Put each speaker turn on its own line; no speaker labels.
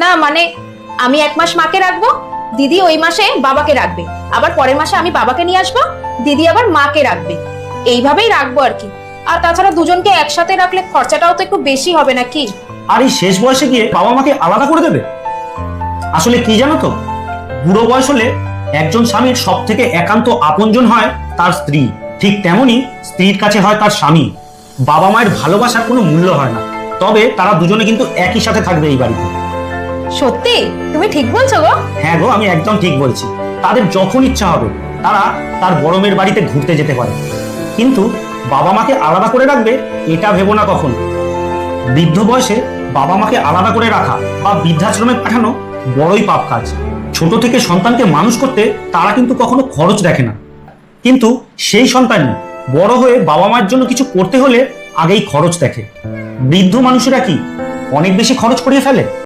না মানে আমি 1 মাস মাকে রাখবো, দিদি ওই মাসে বাবাকে রাখবে, আবার পরের মাসে আমি বাবাকে নিয়ে আসবো, দিদি আবার মাকে রাখবে, এইভাবেই রাখবো আর কি। আর তাছাড়া দুজনকে একসাথে রাখলে খরচাটাও তো একটু বেশি হবে নাকি?
আর এই শেষ বয়সে গিয়ে বাবা মাকে আলাদা করে দেবে? আসলে কি জানো তো, বুড়ো বয়স হলে একজন স্বামীর সব থেকে একান্ত আপনজন হয় তার স্ত্রী, ঠিক তেমনি স্ত্রীর কাছে হয় তার স্বামী। বাবা মায়ের ভালোবাসার কোনো মূল্য হয় না, তবে তারা দুজনে কিন্তু একই সাথে থাকবে এই বাড়িতে।
সত্যি তুমি ঠিক বলছো গো।
হ্যাঁ গো, আমি একদম ঠিক বলছি। তাদের যখন ইচ্ছা হবে তারা তার বড় মেয়ের বাড়িতে ঘুরতে যেতে পারে, কিন্তু বাবা মাকে আলাদা করে রাখবে এটা ভেবো না কখনো। বৃদ্ধ বয়সে বাবা মাকে আলাদা করে রাখা বা বৃদ্ধাশ্রমে পাঠানো বড়ই পাপ কাজ। ছোট থেকে সন্তানকে মানুষ করতে তারা কিন্তু কখনো খরচ দেখে না, কিন্তু সেই সন্তানই বড় হয়ে বাবা মায়ের জন্য কিছু করতে হলে আগেই খরচ দেখে। বৃদ্ধ মানুষেরা কি অনেক বেশি খরচ করিয়ে ফেলে?